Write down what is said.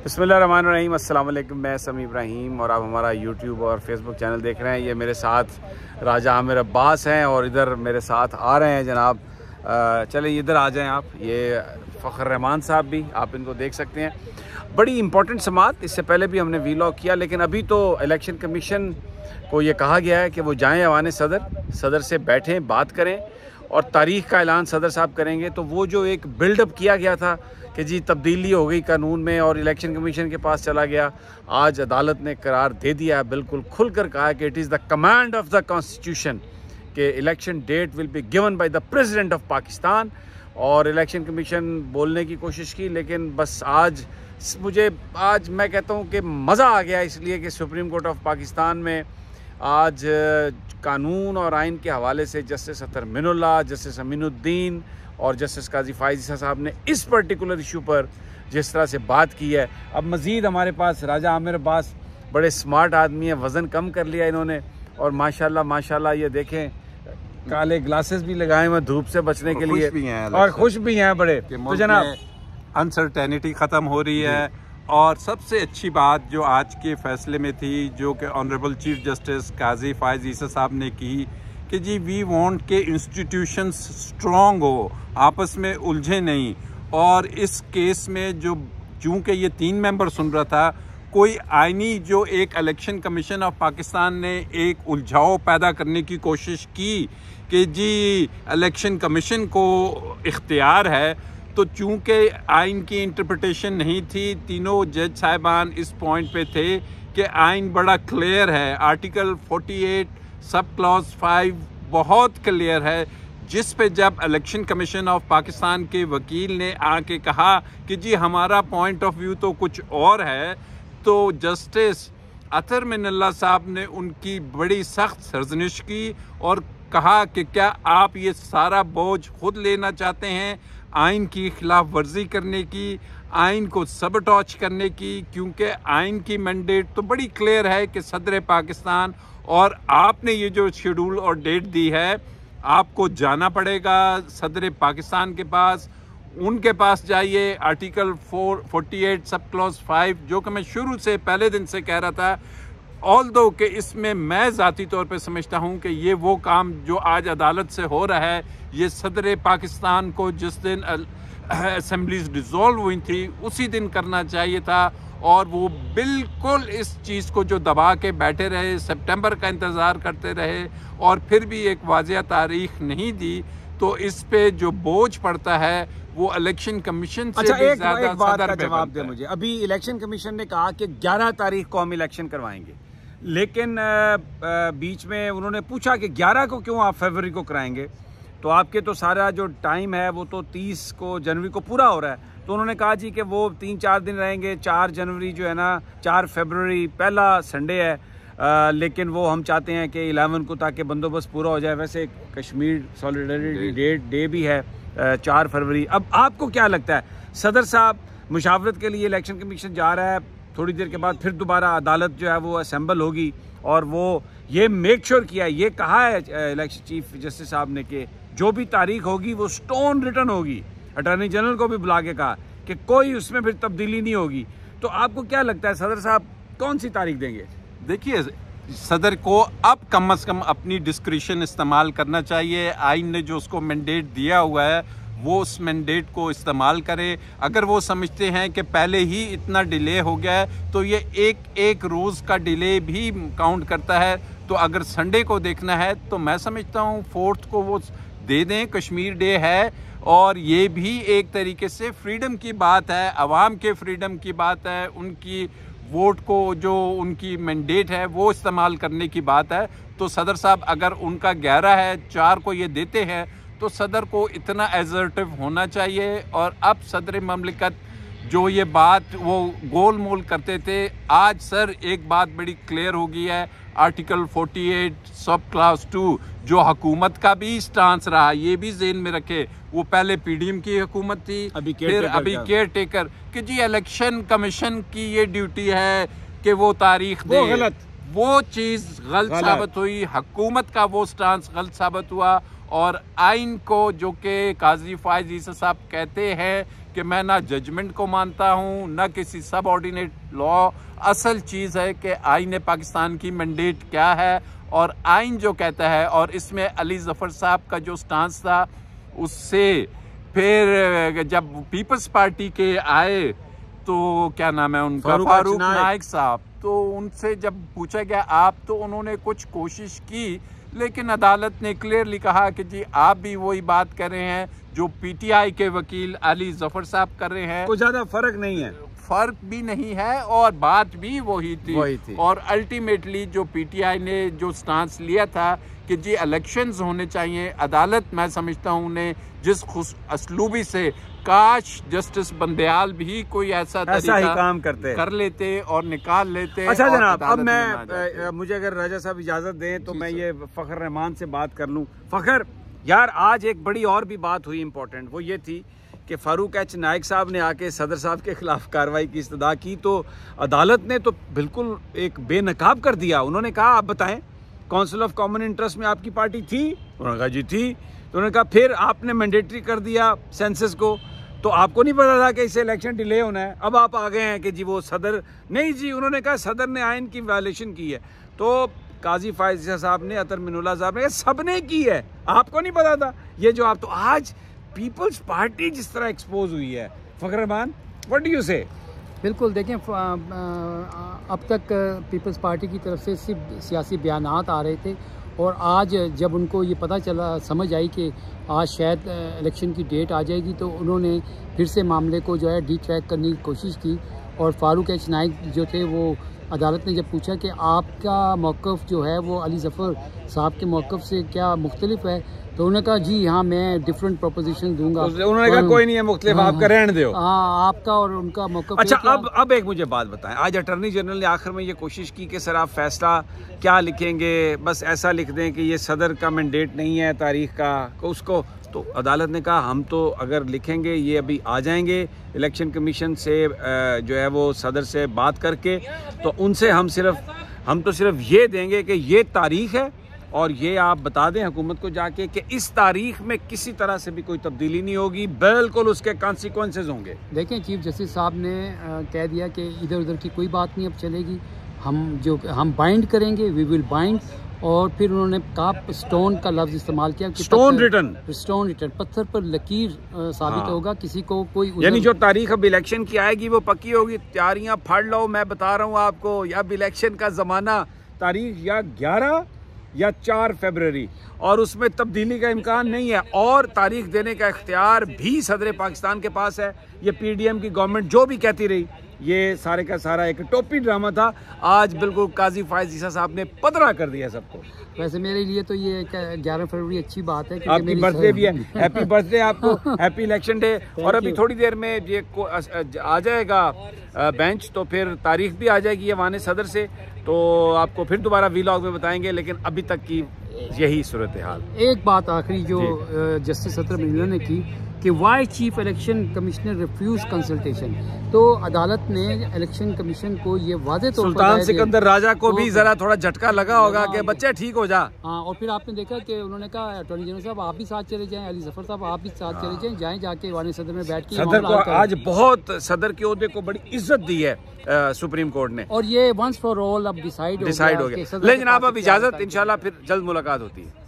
बिस्मिल्लाहिर्रहमानिर्रहीम, अस्सलाम वालेकुम। मैं समी इब्राहिम और आप हमारा यूट्यूब और फेसबुक चैनल देख रहे हैं। ये मेरे साथ राजा आमिर अब्बास हैं और इधर मेरे साथ आ रहे हैं जनाब। चले इधर आ जाएं आप। ये फ़खर रहमान साहब भी, आप इनको देख सकते हैं। बड़ी इंपॉर्टेंट समात, इससे पहले भी हमने वीलॉग किया, लेकिन अभी तो इलेक्शन कमीशन को ये कहा गया है कि वो जाएँ ऐवान सदर से बैठें, बात करें और तारीख़ का ऐलान सदर साहब करेंगे। तो वो जो एक बिल्डअप किया गया था कि जी तब्दीली हो गई कानून में और इलेक्शन कमीशन के पास चला गया, आज अदालत ने करार दे दिया है, बिल्कुल खुलकर कहा है कि it is the command of the constitution कि election date will be given by the president of Pakistan. और इलेक्शन कमीशन बोलने की कोशिश की, लेकिन बस आज मैं कहता हूँ कि मज़ा आ गया, इसलिए कि सुप्रीम कोर्ट ऑफ पाकिस्तान में आज कानून और आइन के हवाले से जस्टिस अतर मिनुल्लाह, जस्टिस अमीनुद्दीन और जस्टिस काजी फाइज़ साहब ने इस पर्टिकुलर इशू पर जिस तरह से बात की है। अब मज़ीद हमारे पास राजा आमिर अब्बास बड़े स्मार्ट आदमी हैं, वज़न कम कर लिया इन्होंने और माशाल्लाह ये देखें काले ग्लासेस भी लगाए हुए धूप से बचने के लिए और खुश भी हैं बड़े। तो जनाब अनसर्टेनिटी ख़त्म हो रही है और सबसे अच्छी बात जो आज के फैसले में थी, जो कि ऑनरेबल चीफ जस्टिस काजी फाइज़ साहब ने की कि जी वी वांट के इंस्टीट्यूशंस स्ट्रॉन्ग हो, आपस में उलझे नहीं। और इस केस में जो चूँकि ये 3 मेंबर सुन रहा था, कोई आईनी जो एक इलेक्शन कमीशन ऑफ पाकिस्तान ने एक उलझाव पैदा करने की कोशिश की कि जी इलेक्शन कमीशन को इख्तियार है, तो चूँकि आइन की इंटरप्रिटेशन नहीं थी, तीनों जज साहिबान इस पॉइंट पे थे कि आइन बड़ा क्लियर है। आर्टिकल 48 सब क्लॉज 5 बहुत क्लियर है, जिस पे जब इलेक्शन कमीशन ऑफ पाकिस्तान के वकील ने आके कहा कि जी हमारा पॉइंट ऑफ व्यू तो कुछ और है, तो जस्टिस अतर मिनुल्लाह साहब ने उनकी बड़ी सख्त सरजनिश की और कहा कि क्या आप ये सारा बोझ खुद लेना चाहते हैं, आइन की खिलाफ वर्जी करने की, आइन को सबटॉच करने की, क्योंकि आइन की मैंडेट तो बड़ी क्लियर है कि सदर पाकिस्तान, और आपने ये जो शेड्यूल और डेट दी है, आपको जाना पड़ेगा सदर पाकिस्तान के पास, उनके पास जाइए। आर्टिकल 48 सब क्लॉज 5, जो कि मैं शुरू से पहले दिन से कह रहा था, ऑल्दो कि इसमें मैं ज़ाती तौर पे समझता हूँ कि ये वो काम जो आज अदालत से हो रहा है, ये सदर पाकिस्तान को जिस दिन असेंबलीज डिज़ोल्व हुई थी उसी दिन करना चाहिए था, और वो बिल्कुल इस चीज़ को जो दबा के बैठे रहे, सितंबर का इंतज़ार करते रहे और फिर भी एक वाज़िया तारीख नहीं दी, तो इस पे जो बोझ पड़ता है वो इलेक्शन कमीशन से भी ज़्यादा एक बात का जवाब दे मुझे। अभी इलेक्शन कमीशन ने कहा कि 11 तारीख को हम इलेक्शन करवाएंगे, लेकिन बीच में उन्होंने पूछा कि 11 को क्यों आप फरवरी को कराएंगे, तो आपके तो सारा जो टाइम है वो तो 30 को जनवरी को पूरा हो रहा है। तो उन्होंने कहा जी कि वो 3-4 दिन रहेंगे, 4 जनवरी जो है ना, 4 फरवरी पहला संडे है, लेकिन वो हम चाहते हैं कि 11 को, ताकि बंदोबस्त पूरा हो जाए। वैसे कश्मीर सॉलिडरिटी डे भी है 4 फरवरी। अब आपको क्या लगता है, सदर साहब मुशावरत के लिए इलेक्शन कमीशन जा रहा है, थोड़ी देर के बाद फिर दोबारा अदालत जो है वो असेंबल होगी और वो ये मेक श्योर किया, ये कहा है इलेक्शन चीफ जस्टिस साहब ने कि जो भी तारीख होगी वो स्टोन रिटर्न होगी। अटॉर्नी जनरल को भी बुला के कहा कि कोई उसमें फिर तब्दीली नहीं होगी। तो आपको क्या लगता है सदर साहब कौन सी तारीख देंगे? देखिए, सदर को अब कम से कम अपनी डिस्क्रिशन इस्तेमाल करना चाहिए। आइन ने जो उसको मैंडेट दिया हुआ है वो उस मैंडेट को इस्तेमाल करे। अगर वो समझते हैं कि पहले ही इतना डिले हो गया है, तो ये एक रोज़ का डिले भी काउंट करता है। तो अगर संडे को देखना है तो मैं समझता हूँ 4th को वो दे दें, कश्मीर डे है, और ये भी एक तरीके से फ्रीडम की बात है, अवाम के फ्रीडम की बात है, उनकी वोट को जो उनकी मैंडेट है वो इस्तेमाल करने की बात है। तो सदर साहब अगर उनका 11 है, 4 को ये देते हैं, तो सदर को इतना एजर्टिव होना चाहिए। और अब सदर ममलिकत जो ये बात वो गोल मोल करते थे, आज सर एक बात बड़ी क्लियर हो गई है। आर्टिकल 48 सब क्लास 2 जो हुकूमत का भी स्टांस रहा, ये भी जेहन में रखे, वो पहले PDM की हुकूमत थी, फिर अभी केयर टेकर, कि जी इलेक्शन कमीशन की ये ड्यूटी है कि वो तारीख दे। वो चीज़ गलत साबित हुई, हुकूमत का वो स्टांस गलत साबित हुआ और आइन को, जो कि काजी फायज ईसा साहब कहते हैं कि मैं ना जजमेंट को मानता हूँ ना किसी सब ऑर्डिनेट लॉ। असल चीज़ है कि आइन पाकिस्तान की मैंडेट क्या है और आइन जो कहता है, और इसमें अली जफ़र साहब का जो स्टांस था उससे फिर जब पीपल्स पार्टी के आए तो क्या नाम है उनका, फारूक नाइक साहब, तो उनसे जब पूछा गया आप, तो उन्होंने कुछ कोशिश की लेकिन अदालत ने क्लियरली कहा कि जी आप भी वही बात कर रहे हैं जो पीटीआई के वकील अली जफर साहब कर रहे हैं, कुछ ज्यादा फर्क नहीं है, फर्क भी नहीं है और बात भी वही थी। और अल्टीमेटली जो पीटीआई ने जो स्टांस लिया था कि जी इलेक्शंस होने चाहिए, अदालत मैं समझता हूँ उन्हें जिस असलूबी से काश जस्टिस बंदयाल भी कोई ऐसा ही काम कर लेते और निकाल लेते। अच्छा जनाब, अब मैं मुझे अगर राजा साहब इजाजत दें तो मैं ये फखर रहमान से बात कर लूं। फखर यार, आज एक बड़ी और भी बात हुई इम्पोर्टेंट, वो ये थी कि फारूक एच नाइक साहब ने आके सदर साहब के खिलाफ कार्रवाई की इस्तदा की, तो अदालत ने तो बिल्कुल एक बेनकाब कर दिया। उन्होंने कहा आप बताएं काउंसिल ऑफ कॉमन इंटरेस्ट में आपकी पार्टी थी? उन्होंने कहा जी थी। तो उन्होंने कहा फिर आपने मैंडेटरी कर दिया सेंसस को, तो आपको नहीं पता था कि इससे इलेक्शन डिले होना है, अब आप आ गए हैं कि जी वो सदर नहीं जी, उन्होंने कहा सदर ने आइन की वायलेशन की है। तो काजी फायज साहब ने, अतर मिनुल्लाह साहब ने, सब ने की है, आपको नहीं पता था ये जो आप, तो आज पीपल्स पार्टी जिस तरह एक्सपोज हुई है, फखर रहमान व्हाट डू यू से? बिल्कुल, देखें अब तक पीपल्स पार्टी की तरफ से सिर्फ सियासी बयानात आ रहे थे और आज जब उनको ये पता चला, समझ आई कि आज शायद इलेक्शन की डेट आ जाएगी, तो उन्होंने फिर से मामले को जो है डी ट्रैक करने की कोशिश की। और फारूक एच नाइक जो थे, वो अदालत ने जब पूछा कि आपका मौक़िफ़ जो है वो अली जफ़र साहब के मौक़िफ़ से क्या मुख्तलिफ है, तो उन्होंने कहा जी हाँ मैं डिफरेंट प्रोपोजिशन दूंगा। उन्होंने कहा कोई नहीं है मुख्तलिफ, आपका रहने दो। हाँ, आपका और उनका मौक़िफ़। अच्छा, अब एक मुझे बात बताएं, आज अटॉर्नी जनरल ने आखिर में ये कोशिश की कि सर आप फैसला क्या लिखेंगे, बस ऐसा लिख दें कि ये सदर का मैंडेट नहीं है तारीख का उसको, तो अदालत ने कहा हम तो अगर लिखेंगे ये अभी आ जाएंगे इलेक्शन कमीशन से जो है वो सदर से बात करके, तो उनसे हम तो सिर्फ ये देंगे कि ये तारीख है और ये आप बता दें हुकूमत को जाके कि इस तारीख में किसी तरह से भी कोई तब्दीली नहीं होगी, बिल्कुल उसके कॉन्सिक्वेंसेज होंगे। देखें, चीफ जस्टिस साहब ने कह दिया कि इधर उधर की कोई बात नहीं अब चलेगी, हम बाइंड करेंगे, वी विल बाइंड। और फिर उन्होंने कहा, स्टोन का लफ्ज इस्तेमाल किया, स्टोन रिटर्न, पत्थर पर लकीर साबित होगा, किसी को कोई, यानी जो तारीख अब इलेक्शन की आएगी वो पक्की होगी। तैयारियां फाड़ लो, मैं बता रहा हूँ आपको, अब इलेक्शन का जमाना, तारीख या 11 या 4 फरवरी, और उसमें तब्दीली का इम्कान नहीं है, और तारीख देने का इख्तियार भी सदर पाकिस्तान के पास है। ये पीडीएम की गवर्नमेंट जो भी कहती रही, ये सारे का सारा एक टोपी ड्रामा था, आज बिल्कुल काजी फायज ईसा साहब ने पदरा कर दिया सबको। वैसे मेरे लिए तो ये 11 फरवरी अच्छी बात है, आपकी बर्थडे भी है, हैप्पी बर्थडे आपको, हैप्पी इलेक्शन डे। और अभी थोड़ी देर में ये आ जाएगा बेंच, तो फिर तारीख भी आ जाएगी वाने सदर से, तो आपको फिर दोबारा वीलॉग में बताएंगे, लेकिन अभी तक की यही सूरत हाल। एक बात आखिरी जो जस्टिस अतर मिनुल्लाह ने की कि why chief election commissioner refuse consultation, तो अदालत ने इलेक्शन कमीशन को ये वाज़े तौर पर, सुल्तान सिकंदर राजा को भी जरा थोड़ा झटका लगा होगा कि बच्चे ठीक हो जा। हाँ, और फिर आपने देखा कि उन्होंने कहा अटॉर्नी जनरल साहब आप भी साथ चले जाएं, अली जफर साहब आप भी साथ चले जाएं, जाके वाने सदर में बैठ के सदर को आज बहुत, सदर के ओहदे को बड़ी इज्जत दी है सुप्रीम कोर्ट ने, और ये वंस फॉर ऑल अब डिसाइड हो गया। ले जनाब, अब इजाजत, इंशाल्लाह फिर जल्द मुलाकात होती है।